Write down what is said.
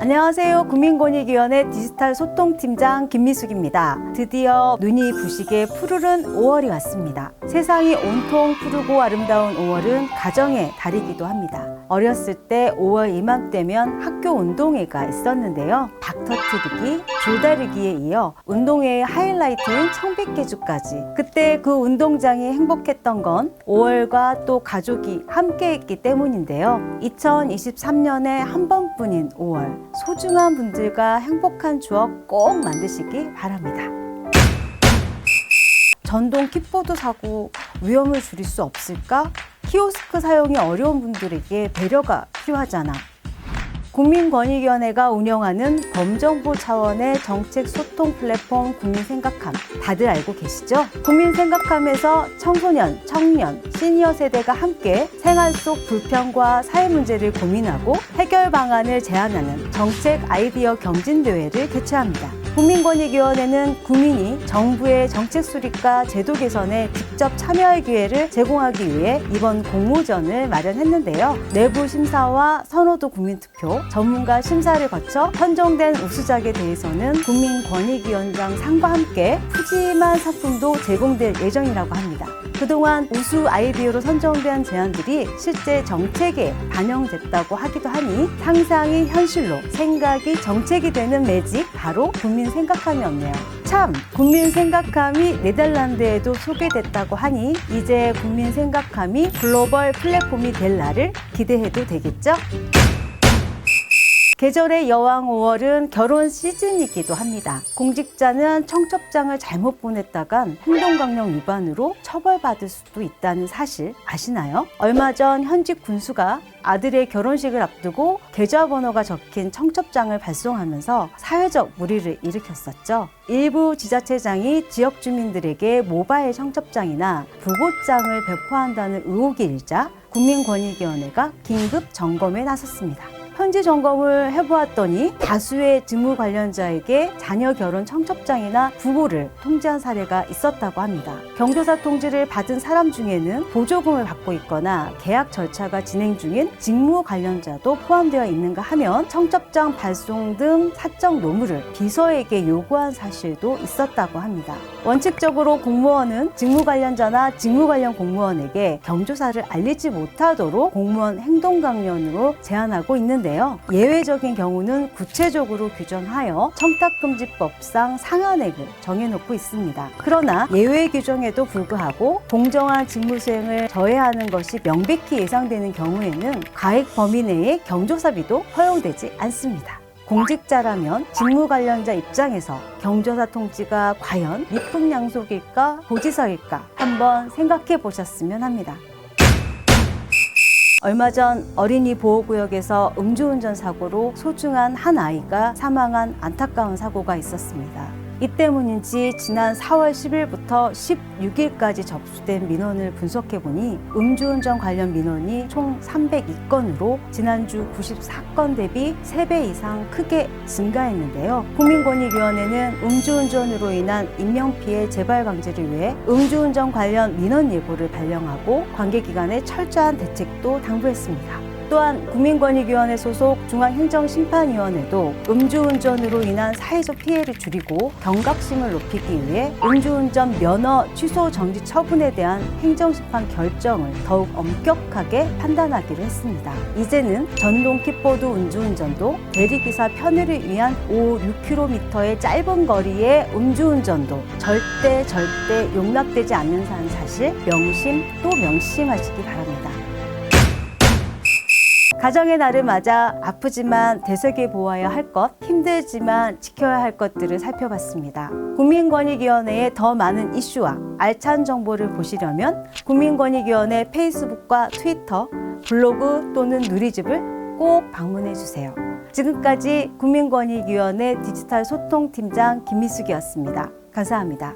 안녕하세요. 국민권익위원회 디지털 소통팀장 김미숙입니다. 드디어 눈이 부시게 푸르른 5월이 왔습니다. 세상이 온통 푸르고 아름다운 5월은 가정의 달이기도 합니다. 어렸을 때 5월 이맘때면 학교 운동회가 있었는데요. 박 터트리기, 줄다리기에 이어 운동회의 하이라이트인 청백개주까지. 그때 그 운동장이 행복했던 건 5월과 또 가족이 함께했기 때문인데요. 2023년에 한 번뿐인 5월, 소중한 분들과 행복한 추억 꼭 만드시기 바랍니다. 전동 킥보드 사고 위험을 줄일 수 없을까? 키오스크 사용이 어려운 분들에게 배려가 필요하잖아. 국민권익위원회가 운영하는 범정부 차원의 정책 소통 플랫폼 국민생각함, 다들 알고 계시죠? 국민생각함에서 청소년, 청년, 시니어 세대가 함께 생활 속 불평과 사회 문제를 고민하고 해결 방안을 제안하는 정책 아이디어 경진대회를 개최합니다. 국민권익위원회는 국민이 정부의 정책 수립과 제도 개선에 직접 참여할 기회를 제공하기 위해 이번 공모전을 마련했는데요. 내부 심사와 선호도 국민투표, 전문가 심사를 거쳐 선정된 우수작에 대해서는 국민권익위원장 상과 함께 푸짐한 상품도 제공될 예정이라고 합니다. 그동안 우수 아이디어로 선정된 제안들이 실제 정책에 반영됐다고 하기도 하니 상상이 현실로, 생각이 정책이 되는 매직, 바로 국민생각함이었네요. 참, 국민생각함이 네덜란드에도 소개됐다고 하니 이제 국민생각함이 글로벌 플랫폼이 될 날을 기대해도 되겠죠? 계절의 여왕 5월은 결혼 시즌이기도 합니다. 공직자는 청첩장을 잘못 보냈다간 행동강령 위반으로 처벌받을 수도 있다는 사실 아시나요? 얼마 전 현직 군수가 아들의 결혼식을 앞두고 계좌번호가 적힌 청첩장을 발송하면서 사회적 물의를 일으켰었죠. 일부 지자체장이 지역 주민들에게 모바일 청첩장이나 부고장을 배포한다는 의혹이 일자 국민권익위원회가 긴급 점검에 나섰습니다. 현지 점검을 해보았더니 다수의 직무 관련자에게 자녀 결혼 청첩장이나 부고를 통지한 사례가 있었다고 합니다. 경조사 통지를 받은 사람 중에는 보조금을 받고 있거나 계약 절차가 진행 중인 직무 관련자도 포함되어 있는가 하면 청첩장 발송 등 사적 노무를 비서에게 요구한 사실도 있었다고 합니다. 원칙적으로 공무원은 직무 관련자나 직무 관련 공무원에게 경조사를 알리지 못하도록 공무원 행동강령으로 제한하고 있는데요. 예외적인 경우는 구체적으로 규정하여 청탁금지법상 상한액을 정해놓고 있습니다. 그러나 예외 규정에도 불구하고 공정한 직무 수행을 저해하는 것이 명백히 예상되는 경우에는 가액 범위 내에 경조사비도 허용되지 않습니다. 공직자라면 직무 관련자 입장에서 경조사 통지가 과연 미풍양속일까 고지서일까 한번 생각해 보셨으면 합니다. 얼마 전 어린이 보호구역에서 음주운전 사고로 소중한 한 아이가 사망한 안타까운 사고가 있었습니다. 이 때문인지 지난 4월 10일부터 16일까지 접수된 민원을 분석해보니 음주운전 관련 민원이 총 302건으로 지난주 94건 대비 3배 이상 크게 증가했는데요. 국민권익위원회는 음주운전으로 인한 인명피해 재발 방지를 위해 음주운전 관련 민원 예보를 발령하고 관계기관의 철저한 대책도 당부했습니다. 또한 국민권익위원회 소속 중앙행정심판위원회도 음주운전으로 인한 사회적 피해를 줄이고 경각심을 높이기 위해 음주운전 면허 취소 정지 처분에 대한 행정심판 결정을 더욱 엄격하게 판단하기로 했습니다. 이제는 전동 킥보드 음주운전도 대리기사 편의를 위한 5-6km의 짧은 거리의 음주운전도 절대 용납되지 않는다는 사실 명심 또 명심하시기 바랍니다. 가정의 날을 맞아 아프지만 되새겨보아야 할 것, 힘들지만 지켜야 할 것들을 살펴봤습니다. 국민권익위원회의 더 많은 이슈와 알찬 정보를 보시려면 국민권익위원회 페이스북과 트위터, 블로그 또는 누리집을 꼭 방문해주세요. 지금까지 국민권익위원회 디지털 소통팀장 김미숙이었습니다. 감사합니다.